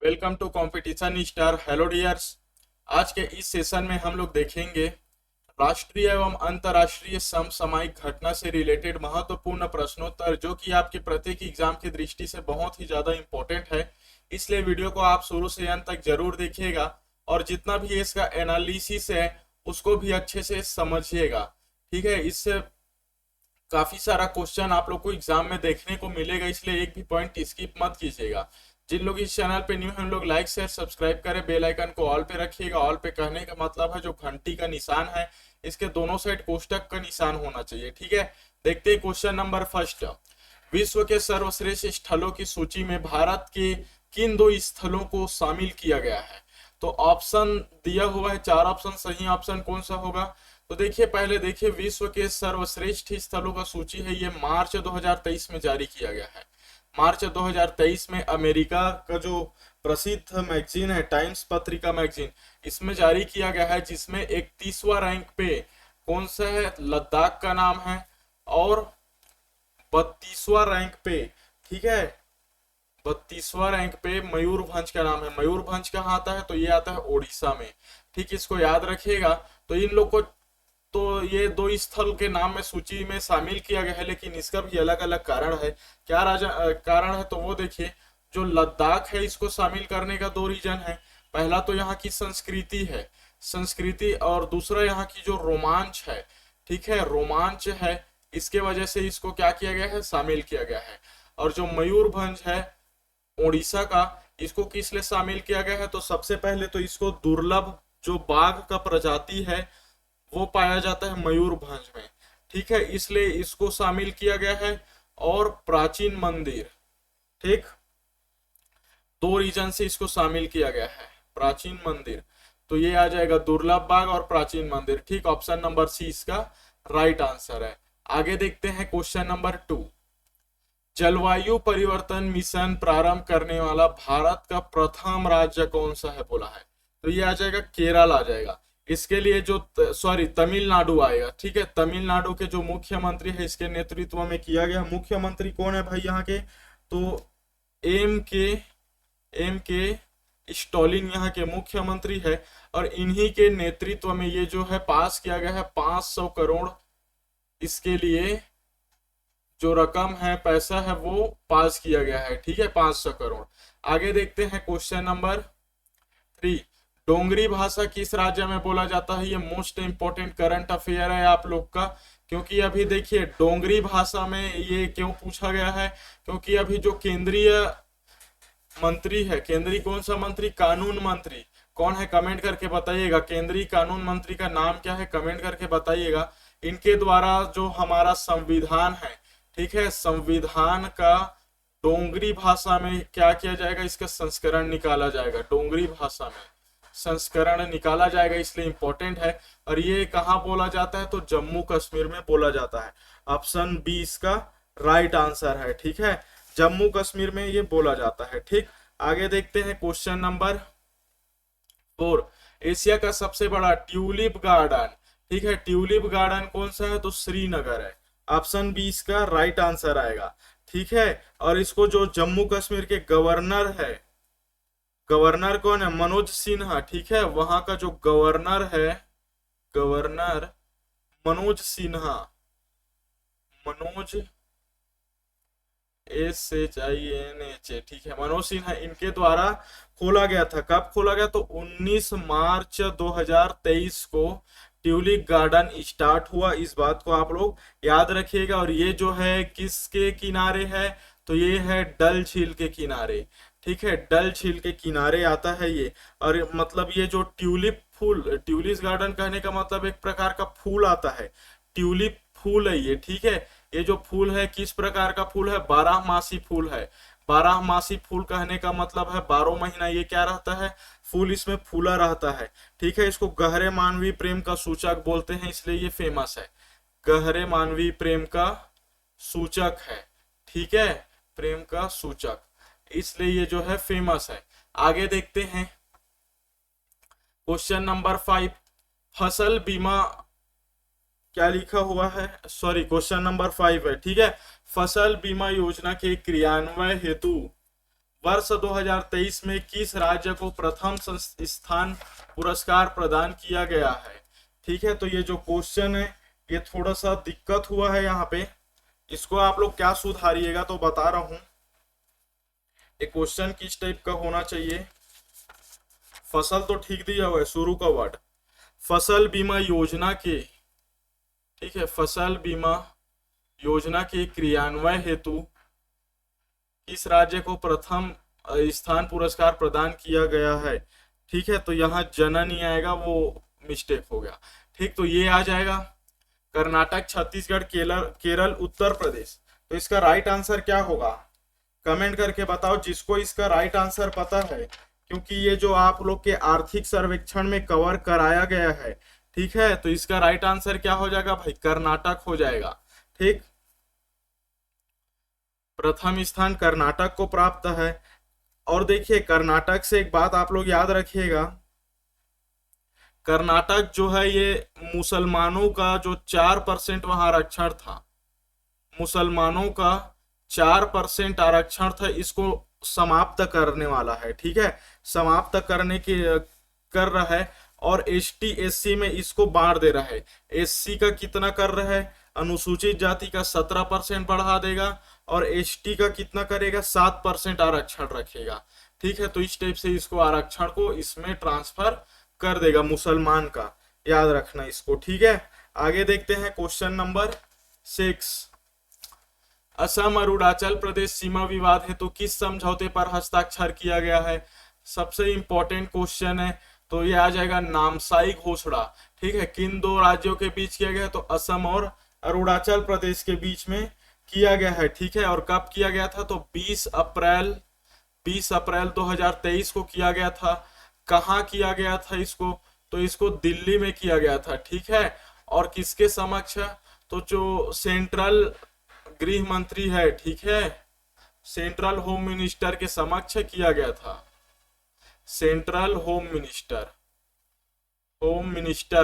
Welcome to competition star. Hello dears. आज के इस सेशन में हम लोग देखेंगे राष्ट्रीय एवं अंतर्राष्ट्रीय समसामयिक घटना से रिलेटेड महत्वपूर्ण प्रश्नोत्तर, जो कि आपके प्रत्येक एग्जाम की दृष्टि से बहुत ही ज्यादा इंपॉर्टेंट है। इसलिए वीडियो को आप शुरू से अंत तक जरूर देखिएगा और जितना भी इसका एनालिसिस है उसको भी अच्छे से समझिएगा। ठीक है, इससे काफी सारा क्वेश्चन आप लोग को एग्जाम में देखने को मिलेगा, इसलिए एक भी पॉइंट स्किप मत कीजिएगा। जिन लोग इस चैनल पे न्यू हैं उन लोग लाइक शेयर सब्सक्राइब करें, बेल आइकन को ऑल पे रखिएगा। ऑल पे कहने का मतलब है जो घंटी का निशान है इसके दोनों साइड कोष्टक का निशान होना चाहिए। ठीक है, देखते हैं क्वेश्चन नंबर फर्स्ट। विश्व के सर्वश्रेष्ठ स्थलों की सूची में भारत के किन दो स्थलों को शामिल किया गया है? तो ऑप्शन दिया हुआ है, चार ऑप्शन। सही ऑप्शन कौन सा होगा? तो देखिए, पहले देखिए, विश्व के सर्वश्रेष्ठ स्थलों का सूची है, ये मार्च 2023 में जारी किया गया है। मार्च 2023 में अमेरिका का जो प्रसिद्ध मैगजीन है टाइम्स पत्रिका मैगजीन, इसमें जारी किया गया है, जिसमें 31वां रैंक पे कौन सा है? लद्दाख का नाम है। और 32वां रैंक पे, ठीक है, 32वां रैंक पे मयूरभंज का नाम है। मयूरभंज कहाँ आता है? तो ये आता है उड़ीसा में। ठीक, इसको याद रखिएगा। तो इन लोग को तो ये दो स्थल के नाम में सूची में शामिल किया गया है, लेकिन इसका भी अलग अलग कारण है। क्या कारण है? तो वो देखिए, जो लद्दाख है इसको शामिल करने का दो रीजन है। पहला तो यहाँ की संस्कृति है, संस्कृति, और दूसरा यहाँ की जो रोमांच है, ठीक है, रोमांच है, इसके वजह से इसको क्या किया गया है? शामिल किया गया है। और जो मयूरभंज है उड़ीसा का, इसको किस लिए शामिल किया गया है? तो सबसे पहले तो इसको दुर्लभ जो बाघ का प्रजाति है वो पाया जाता है मयूरभंज में। ठीक है, इसलिए इसको शामिल किया गया है। और प्राचीन मंदिर, ठीक, दो रीजन से इसको शामिल किया गया है। प्राचीन मंदिर, तो ये आ जाएगा दुर्लभ बाग और प्राचीन मंदिर। ठीक, ऑप्शन नंबर सी इसका राइट आंसर है। आगे देखते हैं क्वेश्चन नंबर 2। जलवायु परिवर्तन मिशन प्रारंभ करने वाला भारत का प्रथम राज्य कौन सा है बोला है? तो ये आ जाएगा केरल आ जाएगा। इसके लिए जो सॉरी तमिलनाडु आएगा। ठीक है, तमिलनाडु के जो मुख्यमंत्री है इसके नेतृत्व में किया गया। मुख्यमंत्री कौन है भाई यहाँ के? तो एम के स्टॉलिन यहाँ के मुख्यमंत्री है। और इन्हीं के नेतृत्व में ये जो है पास किया गया है 500 करोड़, इसके लिए जो रकम है, पैसा है, वो पास किया गया है। ठीक है, 500 करोड़। आगे देखते हैं क्वेश्चन नंबर 3। डोंगरी भाषा किस राज्य में बोला जाता है? ये मोस्ट इंपोर्टेंट करंट अफेयर है आप लोग का, क्योंकि अभी देखिए डोंगरी भाषा में ये क्यों पूछा गया है? क्योंकि अभी जो केंद्रीय मंत्री है, केंद्रीय कौन सा मंत्री? कानून मंत्री कौन है? कमेंट करके बताइएगा। केंद्रीय कानून मंत्री का नाम क्या है? कमेंट करके बताइएगा। इनके द्वारा जो हमारा संविधान है, ठीक है, संविधान का डोंगरी भाषा में क्या किया जाएगा? इसका संस्करण निकाला जाएगा। डोंगरी भाषा में संस्करण निकाला जाएगा, इसलिए इंपॉर्टेंट है। और ये कहाँ बोला जाता है? तो जम्मू कश्मीर में बोला जाता है। ऑप्शन बी इसका राइट आंसर है। ठीक है, जम्मू कश्मीर में ये बोला जाता है। ठीक, आगे देखते हैं क्वेश्चन नंबर 4। एशिया का सबसे बड़ा ट्यूलिप गार्डन, ठीक है, ट्यूलिप गार्डन कौन सा है? तो श्रीनगर है। ऑप्शन बी इसका राइट आंसर आएगा। ठीक है, और इसको जो जम्मू कश्मीर के गवर्नर है, गवर्नर कौन है? मनोज सिन्हा। ठीक है, वहां का जो गवर्नर है, गवर्नर मनोज सिन्हा, मनोज SHINH, ठीक है, मनोज सिन्हा, इनके द्वारा खोला गया था। कब खोला गया? तो 19 मार्च 2023 को ट्यूलिप गार्डन स्टार्ट हुआ। इस बात को आप लोग याद रखिएगा। और ये जो है किसके किनारे है? तो ये है डल झील के किनारे। ठीक है, डल झील के किनारे आता है ये। और मतलब ये जो ट्यूलिप फूल, ट्यूलिप गार्डन कहने का मतलब एक प्रकार का फूल आता है, ट्यूलिप फूल है ये। ठीक है, ये जो फूल है किस प्रकार का फूल है? 12 मासी फूल है। 12 मासी फूल कहने का मतलब है 12 महीना ये क्या रहता है? फूल इसमें फूला रहता है। ठीक है, इसको गहरे मानवीय प्रेम का सूचक बोलते हैं, इसलिए ये फेमस है। गहरे मानवीय प्रेम का सूचक है। ठीक है, प्रेम का सूचक, इसलिए ये जो है फेमस है। आगे देखते हैं क्वेश्चन नंबर 5। फसल बीमा क्या लिखा हुआ है? सॉरी, क्वेश्चन नंबर 5 है। ठीक है, फसल बीमा योजना के क्रियान्वयन हेतु वर्ष 2023 में किस राज्य को प्रथम स्थान पुरस्कार प्रदान किया गया है। ठीक है, तो ये जो क्वेश्चन है ये थोड़ा सा दिक्कत हुआ है यहाँ पे, इसको आप लोग क्या सुधारिएगा तो बता रहा हूं। ये क्वेश्चन किस टाइप का होना चाहिए। फसल तो ठीक दिया हुआ है, शुरू का वर्ड फसल बीमा योजना के, ठीक है, फसल बीमा योजना के क्रियान्वयन हेतु किस राज्य को प्रथम स्थान पुरस्कार प्रदान किया गया है। ठीक है, तो यहाँ जननी आएगा, वो मिस्टेक हो गया। ठीक, तो ये आ जाएगा कर्नाटक, छत्तीसगढ़, केरल, उत्तर प्रदेश। तो इसका राइट आंसर क्या होगा, कमेंट करके बताओ जिसको इसका राइट आंसर पता है, क्योंकि ये जो आप लोग के आर्थिक सर्वेक्षण में कवर कराया गया है। ठीक है, तो इसका राइट आंसर क्या हो जाएगा भाई, कर्नाटक हो जाएगा। ठीक, प्रथम स्थान कर्नाटक को प्राप्त है। और देखिए कर्नाटक से एक बात आप लोग याद रखिएगा, कर्नाटक जो है ये मुसलमानों का जो 4% वहां आरक्षण था, मुसलमानों का 4% आरक्षण था, इसको समाप्त करने वाला है। ठीक है, समाप्त करने की कर रहा है, और एसटी एससी में इसको बांट दे रहा है। एससी का कितना कर रहा है, अनुसूचित जाति का 17% बढ़ा देगा, और एसटी का कितना करेगा, 7% आरक्षण रखेगा। ठीक है, तो इस टाइप से इसको आरक्षण को इसमें ट्रांसफर कर देगा मुसलमान का, याद रखना इसको। ठीक है, आगे देखते हैं क्वेश्चन नंबर 6। असम और अरुणाचल प्रदेश सीमा विवाद है तो किस समझौते पर हस्ताक्षर किया गया है। सबसे इंपॉर्टेंट क्वेश्चन है, तो ये आ जाएगा नामसाई घोषणा। ठीक है, किन दो राज्यों के बीच किया गया है, तो असम और अरुणाचल प्रदेश के बीच में किया गया है। ठीक है, और कब किया गया था, तो 20 अप्रैल 2023 को किया गया था। कहाँ किया गया था इसको, तो इसको दिल्ली में किया गया था। ठीक है, और किसके समक्ष, तो जो सेंट्रल गृह मंत्री है, ठीक है, सेंट्रल होम मिनिस्टर के समक्ष किया गया था। सेंट्रल होम मिनिस्टर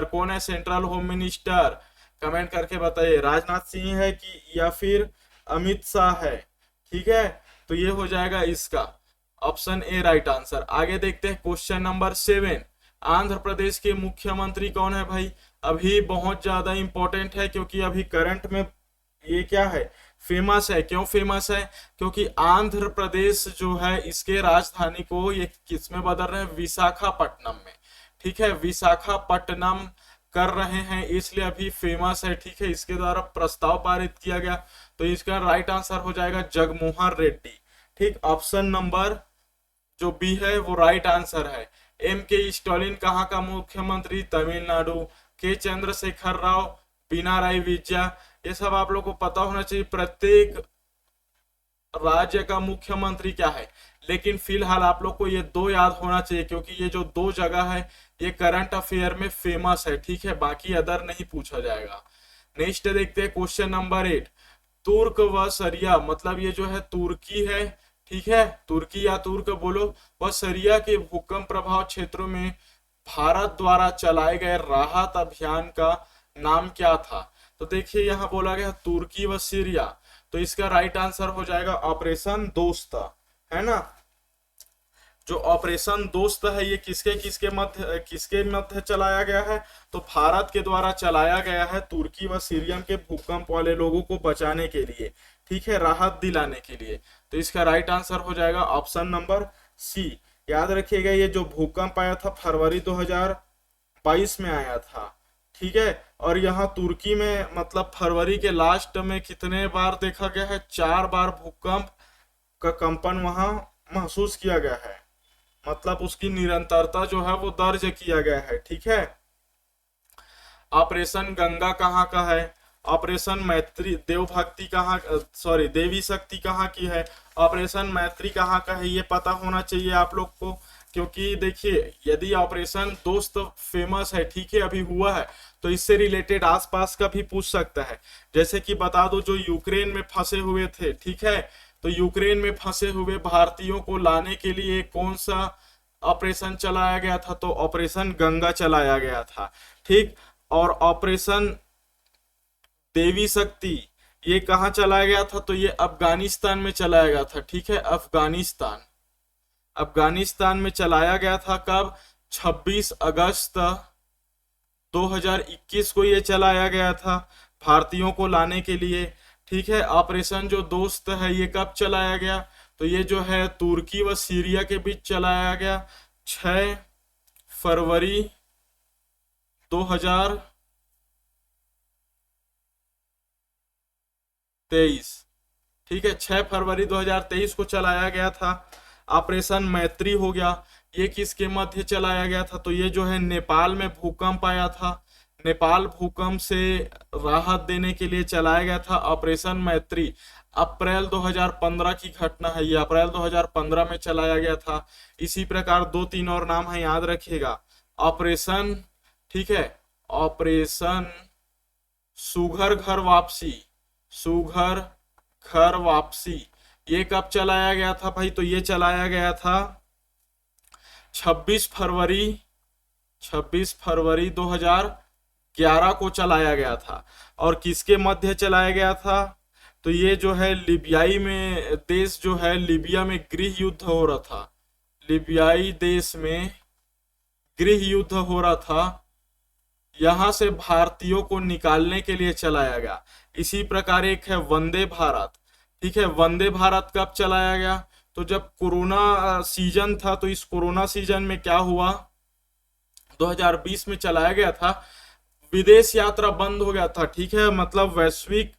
कौन है, सेंट्रल होम मिनिस्टर, कमेंट करके बताइए, राजनाथ सिंह है कि या फिर अमित शाह है। ठीक है, तो ये हो जाएगा इसका ऑप्शन ए राइट आंसर। आगे देखते हैं क्वेश्चन नंबर 7। आंध्र प्रदेश के मुख्यमंत्री कौन है भाई, अभी बहुत ज्यादा इंपॉर्टेंट है, क्योंकि अभी करंट में ये क्या है, फेमस है। क्यों फेमस है, क्योंकि आंध्र प्रदेश जो है इसके राजधानी को ये किस में बदल रहे हैं, विशाखापट्टनम में। ठीक है, विशाखापट्टनम कर रहे हैं, इसलिए अभी फेमस है। ठीक है, इसके द्वारा प्रस्ताव पारित किया गया, तो इसका राइट आंसर हो जाएगा जगमोहन रेड्डी। ठीक, ऑप्शन नंबर जो बी है वो राइट आंसर है। एम के स्टालिन कहाँ का मुख्यमंत्री, तमिलनाडु। के चंद्रशेखर राव, पिनाराई विजया। ये सब आप लोग को पता होना चाहिए, प्रत्येक राज्य का मुख्यमंत्री क्या है, लेकिन फिलहाल आप लोग को ये दो याद होना चाहिए, क्योंकि ये जो दो जगह है ये करंट अफेयर में फेमस है। ठीक है, बाकी अदर नहीं पूछा जाएगा। नेक्स्ट देखते हैं क्वेश्चन नंबर 8। तुर्क व सरिया, मतलब ये जो है तुर्की है, ठीक है, तुर्की या तुर्क बोलो, वह सरिया के भूकंप प्रभाव क्षेत्रों में भारत द्वारा चलाए गए राहत अभियान का नाम क्या था। तो देखिए यहाँ बोला गया तुर्की व सीरिया, तो इसका राइट आंसर हो जाएगा ऑपरेशन दोस्त, है ना। जो ऑपरेशन दोस्त है ये किसके मध्य चलाया गया है, तो भारत के द्वारा चलाया गया है तुर्की व सीरिया के भूकंप वाले लोगों को बचाने के लिए। ठीक है, राहत दिलाने के लिए। तो इसका राइट आंसर हो जाएगा ऑप्शन नंबर सी। याद रखिएगा ये जो भूकंप आया था फरवरी 2022 में आया था। ठीक है, और यहाँ तुर्की में मतलब फरवरी के लास्ट में कितने बार देखा गया है, 4 बार भूकंप का कंपन वहां महसूस किया गया है, मतलब उसकी निरंतरता जो है वो दर्ज किया गया है। ठीक है, ऑपरेशन गंगा कहाँ का है, ऑपरेशन मैत्री देवभक्ति कहाँ, सॉरी देवी शक्ति कहाँ की है, ऑपरेशन मैत्री कहाँ का है, ये पता होना चाहिए आप लोग को। क्योंकि देखिए यदि ऑपरेशन दोस्त फेमस है, ठीक है, अभी हुआ है, तो इससे रिलेटेड आसपास का भी पूछ सकता है। जैसे कि बता दो जो यूक्रेन में फंसे हुए थे, ठीक है, तो यूक्रेन में फंसे हुए भारतीयों को लाने के लिए कौन सा ऑपरेशन चलाया गया था, तो ऑपरेशन गंगा चलाया गया था। ठीक, और ऑपरेशन देवी शक्ति ये कहाँ चलाया गया था, तो ये अफगानिस्तान में चलाया गया था। ठीक है, अफगानिस्तान। अफगानिस्तान में चलाया गया था कब? 26 अगस्त 2021 को ये चलाया गया था भारतीयों को लाने के लिए। ठीक है, ऑपरेशन जो दोस्त है ये कब चलाया गया? तो ये जो है तुर्की व सीरिया के बीच चलाया गया 6 फरवरी 2023। ठीक है, 6 फरवरी 2023 को चलाया गया था। ऑपरेशन मैत्री हो गया, ये किसके मध्य चलाया गया था? तो ये जो है नेपाल में भूकंप आया था, नेपाल भूकंप से राहत देने के लिए चलाया गया था ऑपरेशन मैत्री। अप्रैल 2015 की घटना है, ये अप्रैल 2015 में चलाया गया था। इसी प्रकार 2-3 और नाम है, याद रखिएगा। ऑपरेशन, ठीक है, ऑपरेशन सुघर घर वापसी, सुघर घर वापसी, ये कब चलाया गया था भाई? तो ये चलाया गया था 26 फरवरी 2011 को चलाया गया था। और किसके मध्य चलाया गया था? तो ये जो है लिबियाई में देश जो है, लिबिया में गृह युद्ध हो रहा था, लिबियाई देश में गृह युद्ध हो रहा था, यहां से भारतीयों को निकालने के लिए चलाया गया। इसी प्रकार एक है वंदे भारत। ठीक है, वंदे भारत कब चलाया गया? तो जब कोरोना सीजन था, तो इस कोरोना सीजन में क्या हुआ? 2020 में चलाया गया था, विदेश यात्रा बंद हो गया था। ठीक है, मतलब वैश्विक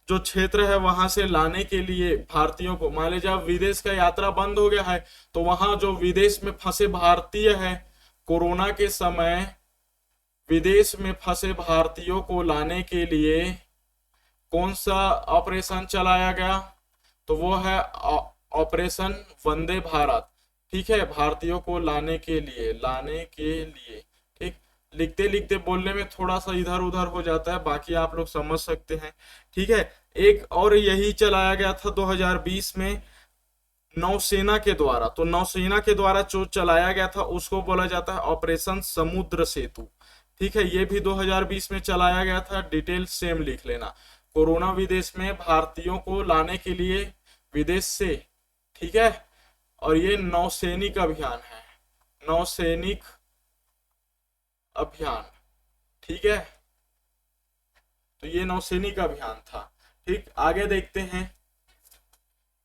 जो क्षेत्र है वहां से लाने के लिए भारतीयों को, मान लीजिए जब विदेश का यात्रा बंद हो गया है, तो वहां जो विदेश में फंसे भारतीय है, कोरोना के समय विदेश में फंसे भारतीयों को लाने के लिए कौन सा ऑपरेशन चलाया गया? तो वो है ऑपरेशन वंदे भारत। ठीक है, भारतीयों को लाने के लिए, लाने के लिए। ठीक, लिखते लिखते बोलने में थोड़ा सा इधर उधर हो जाता है, बाकी आप लोग समझ सकते हैं। ठीक है, एक और यही चलाया गया था 2020 में नौसेना के द्वारा। तो नौसेना के द्वारा जो चलाया गया था उसको बोला जाता है ऑपरेशन समुद्र सेतु। ठीक है, ये भी 2020 में चलाया गया था, डिटेल सेम लिख लेना। कोरोना विदेश में भारतीयों को लाने के लिए विदेश से। ठीक है, और ये नौसैनिक अभियान है, नौसैनिक अभियान। ठीक है, तो ये नौसैनिक अभियान था। ठीक, आगे देखते हैं।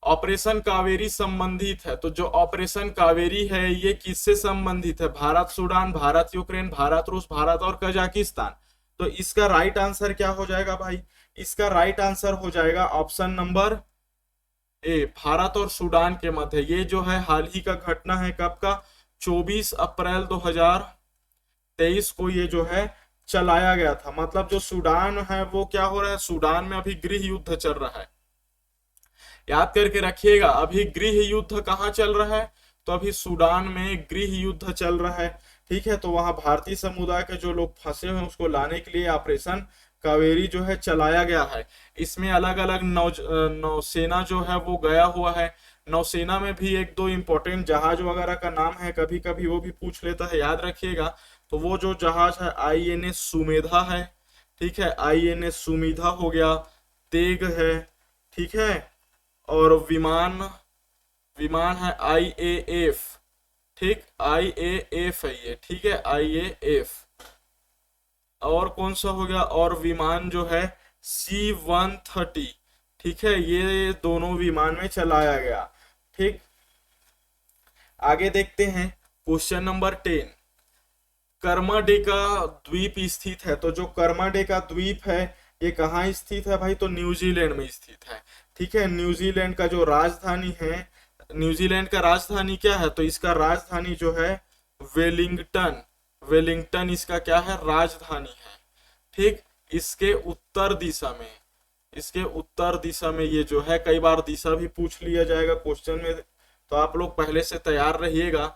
ऑपरेशन कावेरी संबंधित है, तो जो ऑपरेशन कावेरी है ये किससे संबंधित है? भारत सूडान, भारत यूक्रेन, भारत रूस, भारत और कजाकिस्तान। तो इसका राइट आंसर क्या हो जाएगा भाई? इसका राइट आंसर हो जाएगा ऑप्शन नंबर ए, भारत और सूडान के मध्य। ये जो है हाल ही का घटना है, कब का? 24 अप्रैल 2023 को ये जो है चलाया गया था। मतलब जो सूडान है वो क्या हो रहा है? सूडान में अभी गृह युद्ध चल रहा है, याद करके रखिएगा। अभी गृह युद्ध कहाँ चल रहा है? तो अभी सूडान में गृह युद्ध चल रहा है। ठीक है, तो वहां भारतीय समुदाय के जो लोग फंसे हुए हैं उसको लाने के लिए ऑपरेशन कावेरी जो है चलाया गया है। इसमें अलग अलग नौसेना जो है वो गया हुआ है। नौसेना में भी 1-2 इंपॉर्टेंट जहाज वगैरह का नाम है, कभी कभी वो भी पूछ लेता है, याद रखिएगा। तो वो जो जहाज है INS सुमेधा है। ठीक है, INS सुमेधा हो गया, तेग है। ठीक है, और विमान है IAF। ठीक, IAF है ये। ठीक है, IAF। और कौन सा हो गया? और विमान जो है C-130। ठीक है, ये दोनों विमान में चलाया गया। ठीक, आगे देखते हैं क्वेश्चन नंबर 10। कर्माडेका द्वीप स्थित है। तो जो कर्माडेका द्वीप है ये कहाँ स्थित है भाई? तो न्यूजीलैंड में स्थित है। ठीक है, न्यूजीलैंड का जो राजधानी है, न्यूजीलैंड का राजधानी क्या है? तो इसका राजधानी जो है वेलिंगटन। वेलिंगटन इसका क्या है? राजधानी है। ठीक, इसके उत्तर दिशा में, इसके उत्तर दिशा में ये जो है, कई बार दिशा भी पूछ लिया जाएगा क्वेश्चन में, तो आप लोग पहले से तैयार रहिएगा।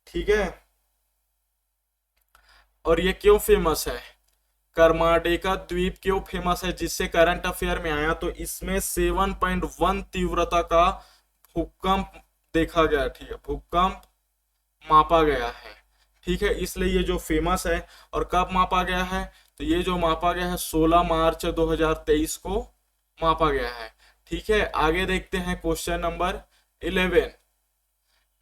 ठीक है, और ये क्यों फेमस है? कर्माडेका द्वीप क्यों फेमस है जिससे करंट अफेयर में आया? तो इसमें 7.1 तीव्रता का भूकंप देखा गया। ठीक है, भूकंप मापा गया है। ठीक है, इसलिए ये जो फेमस है। और कब मापा गया है? तो ये जो मापा गया है 16 मार्च 2023 को मापा गया है। ठीक है, आगे देखते हैं क्वेश्चन नंबर 11।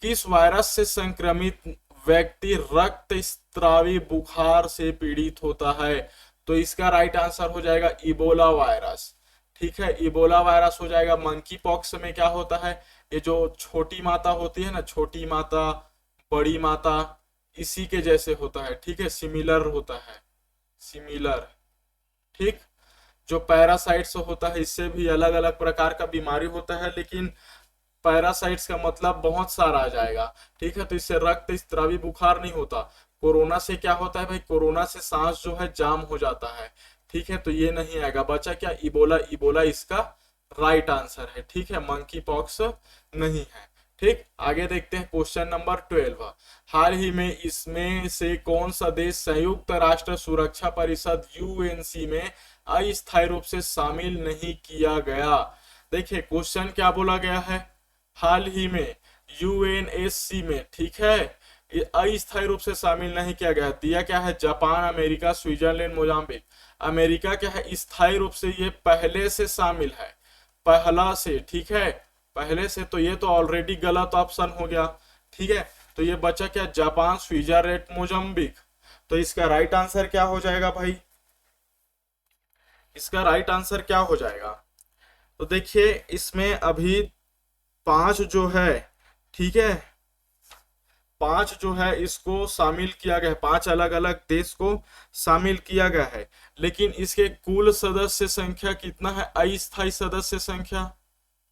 किस वायरस से संक्रमित व्यक्ति रक्त स्रावी बुखार से पीड़ित होता है? तो इसका राइट आंसर हो जाएगा इबोला वायरस। ठीक है, इबोला वायरस हो जाएगा। मंकी पॉक्स में क्या होता है, ये जो छोटी माता होती है ना, छोटी माता बड़ी माता, इसी के जैसे होता है। ठीक है, सिमिलर होता है, सिमिलर। ठीक, जो पैरासाइट्स होता है इससे भी अलग अलग प्रकार का बीमारी होता है, लेकिन पैरासाइट्स का मतलब बहुत सारा आ जाएगा। ठीक है, तो इससे रक्त स्रावी बुखार नहीं होता। कोरोना से क्या होता है भाई, कोरोना से सांस जो है जाम हो जाता है। ठीक है, तो ये नहीं आएगा। बचा क्या, इबोला। इबोला इसका राइट आंसर है। ठीक है, मंकी पॉक्स नहीं है। ठीक, आगे देखते हैं क्वेश्चन नंबर 12। हाल ही में इसमें से कौन सा देश संयुक्त राष्ट्र सुरक्षा परिषद यूएनसी में अस्थायी रूप से शामिल नहीं किया गया? देखिए क्वेश्चन क्या बोला गया है, हाल ही में यूएनएससी में, ठीक है, अस्थायी रूप से शामिल नहीं किया गया। दिया क्या है, Japan, America, Switzerland, Mozambique. America क्या है, स्थायी रूप से ये पहले से शामिल है, पहला से। ठीक है, पहले से, तो ये तो ऑलरेडी गलत ऑप्शन हो गया। ठीक है, तो ये बचा क्या, जापान, स्विट्जरलैंड, मोजाम्बिक। तो इसका राइट आंसर क्या हो जाएगा भाई, इसका राइट आंसर क्या हो जाएगा? तो देखिए इसमें अभी 5 जो है, ठीक है, 5 जो है इसको शामिल किया गया है, 5 अलग अलग देश को शामिल किया गया है। लेकिन इसके कुल सदस्य संख्या कितना है, अस्थायी सदस्य संख्या,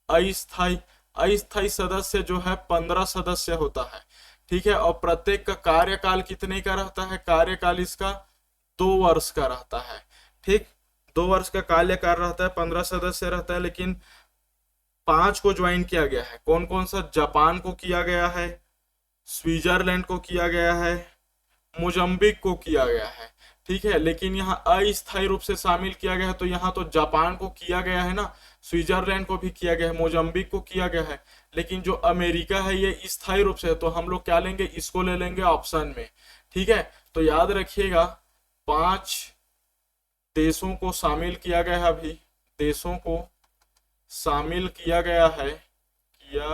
अस्थायी अस्थायी सदस्य जो है 15 सदस्य होता है। ठीक है, और प्रत्येक का कार्यकाल कितने का रहता है, कार्यकाल इसका 2 वर्ष का रहता है। ठीक, 2 वर्ष का कार्यकाल रहता है, 15 सदस्य रहता है, लेकिन 5 को ज्वाइन किया गया है। कौन कौन सा, जापान को किया गया है, स्विट्जरलैंड को किया गया है, मोजाम्बिक को किया गया है। ठीक है, लेकिन यहाँ अस्थायी रूप से शामिल किया गया है, तो यहाँ तो जापान को किया गया है ना, स्विट्जरलैंड को भी किया गया है, मोजाम्बिक को किया गया है। लेकिन जो अमेरिका है ये स्थायी रूप से है, तो हम लोग क्या लेंगे, इसको ले लेंगे ऑप्शन में। ठीक है, तो याद रखिएगा 5 देशों को शामिल किया गया है, अभी देशों को शामिल किया गया है, किया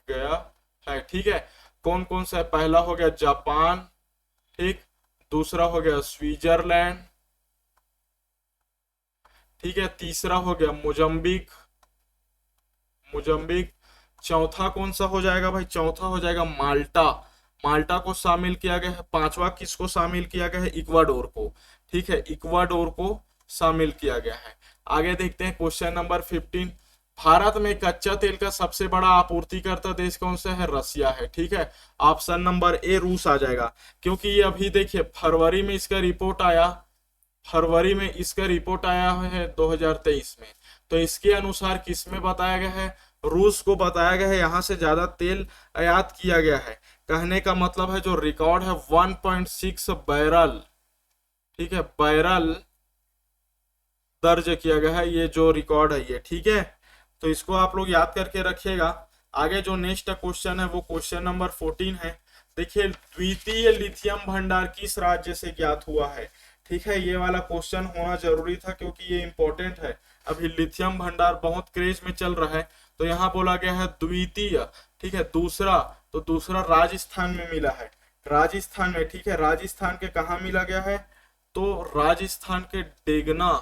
गया है। ठीक है, कौन कौन सा है, पहला हो गया जापान, ठीक, दूसरा हो गया स्विट्जरलैंड, ठीक है, तीसरा हो गया मोजाम्बिक, मोजाम्बिक, चौथा कौन सा हो जाएगा भाई, चौथा हो जाएगा माल्टा, माल्टा को शामिल किया गया है। पांचवा किसको शामिल किया गया है, इक्वाडोर को। ठीक है, इक्वाडोर को शामिल किया गया है। आगे देखते हैं क्वेश्चन नंबर 15। भारत में कच्चा तेल का सबसे बड़ा आपूर्तिकर्ता देश कौन सा है, रसिया है। ठीक है, ऑप्शन नंबर ए रूस आ जाएगा, क्योंकि ये अभी देखिए फरवरी में इसका रिपोर्ट आया, फरवरी में इसका रिपोर्ट आया है 2023 में। तो इसके अनुसार किस में बताया गया है, रूस को बताया गया है, यहाँ से ज्यादा तेल आयात किया गया है। कहने का मतलब है जो रिकॉर्ड है 1.6 बैरल, ठीक है, बैरल दर्ज किया गया है, ये जो रिकॉर्ड है ये। ठीक है, तो इसको आप लोग याद करके रखिएगा। आगे जो नेक्स्ट क्वेश्चन है वो क्वेश्चन नंबर 14 है। देखिए द्वितीय लिथियम भंडार किस राज्य से ज्ञात हुआ है। ठीक है, ये वाला क्वेश्चन होना जरूरी था क्योंकि ये इंपॉर्टेंट है। अभी लिथियम भंडार बहुत क्रेज में चल रहा है, तो यहाँ बोला गया है द्वितीय। ठीक है, दूसरा, तो दूसरा राजस्थान में मिला है, राजस्थान में। ठीक है, राजस्थान के कहाँ मिला गया है, तो राजस्थान के डेगना,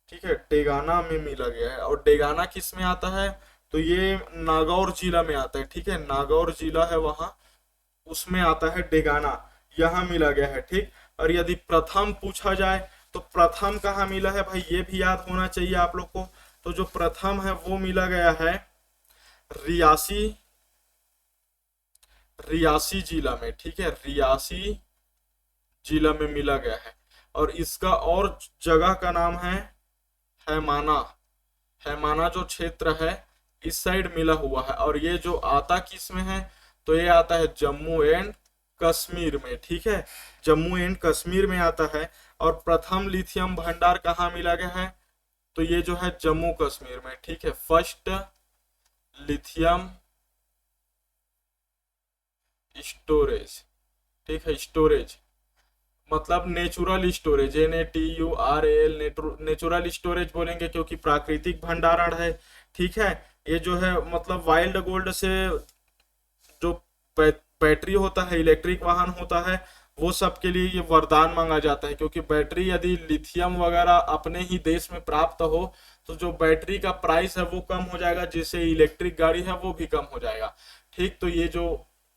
ठीक है, डेगाना में मिला गया है। और डेगाना किस में आता है, तो ये नागौर जिला में आता है। ठीक है, नागौर जिला है वहां, उसमें आता है डेगाना, यहाँ मिला गया है। ठीक, और यदि प्रथम पूछा जाए तो प्रथम कहाँ मिला है भाई, ये भी याद होना चाहिए आप लोग को। तो जो प्रथम है वो मिला गया है रियासी, रियासी जिला में। ठीक है, रियासी जिला में मिला गया है। और इसका और जगह का नाम है हैमाना, हैमाना जो क्षेत्र है इस साइड मिला हुआ है। और ये जो आता किस में है, तो ये आता है जम्मू एंड कश्मीर में। ठीक है, जम्मू एंड कश्मीर में आता है। और प्रथम लिथियम भंडार कहाँ मिला गया है, तो ये जो है जम्मू कश्मीर में। ठीक है, फर्स्ट लिथियम स्टोरेज, ठीक है, स्टोरेज मतलब natural storage, NATURAL, natural storage बोलेंगे क्योंकि प्राकृतिक भंडारण है। ठीक है, ये जो है मतलब वाइल्ड गोल्ड से जो बैटरी होता है, इलेक्ट्रिक वाहन होता है, वो सब के लिए ये वरदान मांगा जाता है, क्योंकि बैटरी यदि लिथियम वगैरह अपने ही देश में प्राप्त हो तो जो बैटरी का प्राइस है वो कम हो जाएगा, जिससे इलेक्ट्रिक गाड़ी है वो भी कम हो जाएगा। ठीक, तो ये जो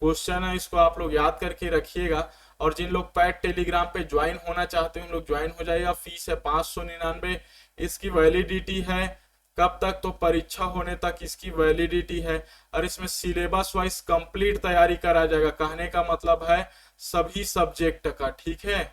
क्वेश्चन है इसको आप लोग याद करके रखिएगा। और जिन लोग पैड टेलीग्राम पे ज्वाइन होना चाहते हैं उन लोग ज्वाइन हो जाएगा। फीस है 599। इसकी वैलिडिटी है कब तक, तो परीक्षा होने तक इसकी वैलिडिटी है। और इसमें सिलेबस वाइज कंप्लीट तैयारी करा जाएगा, कहने का मतलब है सभी सब्जेक्ट का। ठीक है,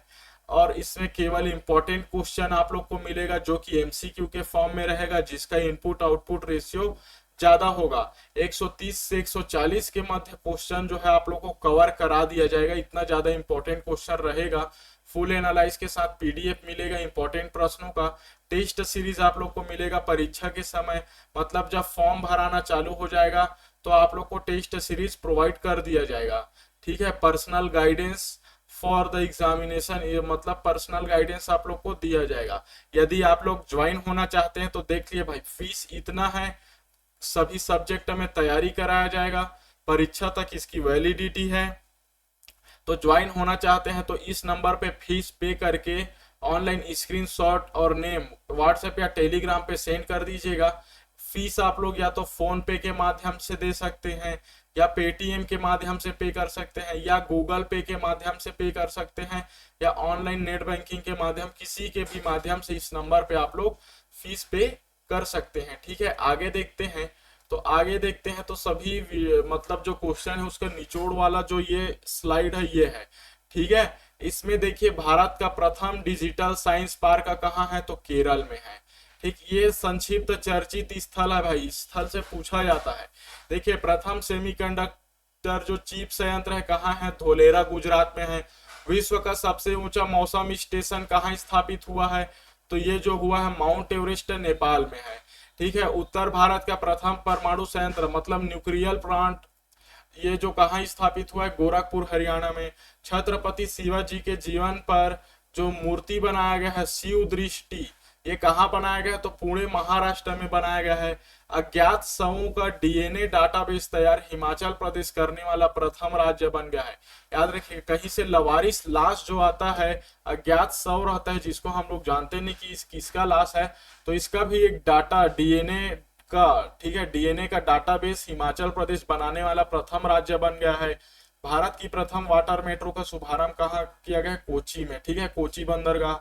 और इसमें केवल इंपॉर्टेंट क्वेश्चन आप लोग को मिलेगा जो कि एमसीक्यू के फॉर्म में रहेगा, जिसका इनपुट आउटपुट रेशियो ज्यादा होगा। 130 से 140 के मध्य क्वेश्चन जो है आप लोग को कवर करा दिया जाएगा, इतना ज्यादा इंपॉर्टेंट क्वेश्चन रहेगा। फुल एनालाइज के साथ पीडीएफ मिलेगा इंपॉर्टेंट प्रश्नों का। टेस्ट सीरीज आप लोग को मिलेगा परीक्षा के समय, मतलब जब फॉर्म भराना चालू हो जाएगा तो आप लोग को टेस्ट सीरीज प्रोवाइड कर दिया जाएगा। ठीक है, personal guidance for the examination, ये मतलब पर्सनल गाइडेंस आप लोग को दिया जाएगा। यदि आप लोग ज्वाइन होना चाहते हैं तो देख लिए भाई, फीस इतना है, सभी सब्जेक्ट में तैयारी कराया जाएगा, परीक्षा तक इसकी वैलिडिटी है। तो ज्वाइन होना चाहते हैं तो इस नंबर पे फीस पे करके ऑनलाइन स्क्रीनशॉट और नेम व्हाट्सएप या टेलीग्राम पे सेंड कर दीजिएगा। फीस आप लोग या तो फोन पे के माध्यम से दे सकते हैं, या पेटीएम के माध्यम से पे कर सकते हैं, या गूगल पे के माध्यम से पे कर सकते हैं, या ऑनलाइन नेट बैंकिंग के माध्यम, किसी के भी माध्यम से इस नंबर पे आप लोग फीस पे कर सकते हैं। ठीक है, आगे देखते हैं। तो आगे देखते हैं तो सभी मतलब जो क्वेश्चन है उसका निचोड़ वाला जो ये स्लाइड है ये है। ठीक है, इसमें देखिए भारत का प्रथम डिजिटल साइंस पार्क कहाँ है, तो केरल में है। ठीक, ये संक्षिप्त चर्चित स्थल है भाई, स्थल से पूछा जाता है। देखिए प्रथम सेमीकंडक्टर जो चिप संयंत्र है कहाँ है, धोलेरा गुजरात में है। विश्व का सबसे ऊंचा मौसम स्टेशन कहाँ स्थापित हुआ है, तो ये जो हुआ है माउंट एवरेस्ट नेपाल में है। ठीक है, उत्तर भारत का प्रथम परमाणु संयंत्र मतलब न्यूक्लियर प्लांट ये जो कहाँ स्थापित हुआ है, गोरखपुर हरियाणा में। छत्रपति शिवाजी के जीवन पर जो मूर्ति बनाया गया है शिव दृष्टि, ये कहाँ बनाया गया है, तो पुणे महाराष्ट्र में बनाया गया है। अज्ञात शवों का डीएनए डाटाबेस तैयार हिमाचल प्रदेश करने वाला प्रथम राज्य बन गया है। याद रखिए, कहीं से लवारिस लाश जो आता है, अज्ञात शव रहता है जिसको हम लोग जानते नहीं कि किसका लाश है, तो इसका भी एक डाटा डीएनए का, ठीक है, डीएनए का डाटाबेस हिमाचल प्रदेश बनाने वाला प्रथम राज्य बन गया है। भारत की प्रथम वाटर मेट्रो का शुभारंभ कहाँ किया गया है, कोची में। ठीक है, कोची बंदरगाह।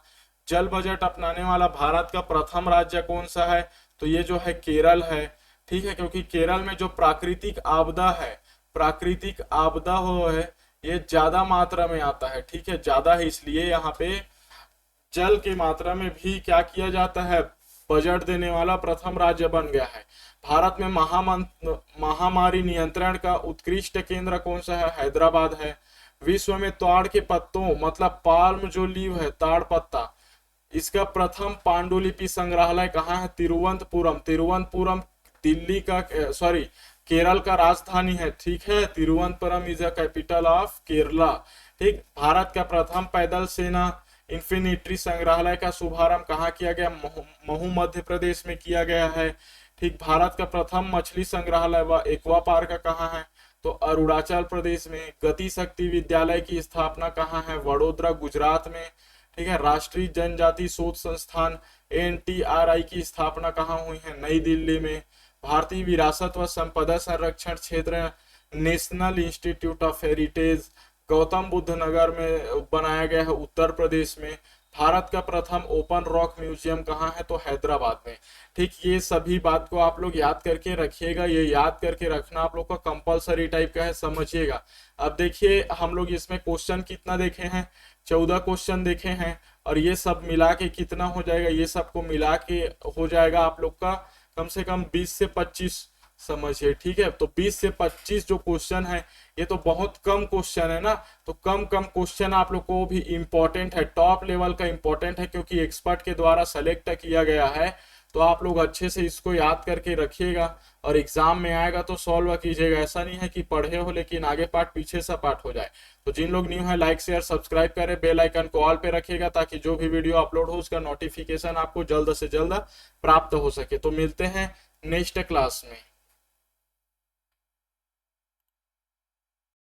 जल बजट अपनाने वाला भारत का प्रथम राज्य कौन सा है, तो ये जो है केरल है। ठीक है, क्योंकि केरल में जो प्राकृतिक आपदा है, प्राकृतिक आपदा हो है ये ज्यादा मात्रा में आता है। ठीक है, ज्यादा है, इसलिए यहाँ पे जल की मात्रा में भी क्या किया जाता है, बजट देने वाला प्रथम राज्य बन गया है। भारत में महामारी नियंत्रण का उत्कृष्ट केंद्र कौन सा है, हैदराबाद है। विश्व में ताड़ के पत्तों मतलब पाल्म जो लीव है, ताड़ पत्ता, इसका प्रथम पांडुलिपि संग्रहालय कहाँ है, तिरुवनंतपुरम। तिरुवनंतपुरम दिल्ली का सॉरी केरल का राजधानी है। ठीक है, Thiruvananthapuram is the capital of Kerala. ठीक, भारत का प्रथम पैदल सेना इन्फिनिट्री संग्रहालय का शुभारंभ कहाँ किया गया, महू मध्य प्रदेश में किया गया है। ठीक, भारत का प्रथम मछली संग्रहालय व एक्वा पार्क कहाँ है, तो अरुणाचल प्रदेश में। गति शक्ति विद्यालय की स्थापना कहाँ है, वडोदरा गुजरात में। ठीक है, राष्ट्रीय जनजाति शोध संस्थान एनटीआरआई की स्थापना कहाँ हुई है, नई दिल्ली में। भारतीय विरासत व संपदा संरक्षण क्षेत्र national institute of heritage Gautam Buddh Nagar में बनाया गया है, उत्तर प्रदेश में। भारत का प्रथम ओपन रॉक म्यूजियम कहाँ है, तो हैदराबाद में। ठीक, ये सभी बात को आप लोग याद करके रखिएगा, ये याद करके रखना आप लोग का कंपलसरी टाइप का है, समझिएगा। अब देखिए हम लोग इसमें क्वेश्चन कितना देखे हैं, 14 क्वेश्चन देखे हैं, और ये सब मिला के कितना हो जाएगा, ये सबको मिला के हो जाएगा आप लोग का कम से कम 20 से 25 समझिए। ठीक है, तो 20 से 25 जो क्वेश्चन है ये तो बहुत कम क्वेश्चन है ना, तो कम क्वेश्चन आप लोग को भी इंपॉर्टेंट है, टॉप लेवल का इंपॉर्टेंट है, क्योंकि एक्सपर्ट के द्वारा सेलेक्ट किया गया है। तो आप लोग अच्छे से इसको याद करके रखिएगा और एग्जाम में आएगा तो सॉल्व कीजिएगा। ऐसा नहीं है कि पढ़े हो लेकिन आगे पार्ट पीछे सा पार्ट हो जाए। तो जिन लोग न्यू है लाइक शेयर सब्सक्राइब करें, बेल आइकन को ऑल पे रखिएगा ताकि जो भी वीडियो अपलोड हो उसका नोटिफिकेशन आपको जल्द से जल्द प्राप्त हो सके। तो मिलते हैं नेक्स्ट क्लास में।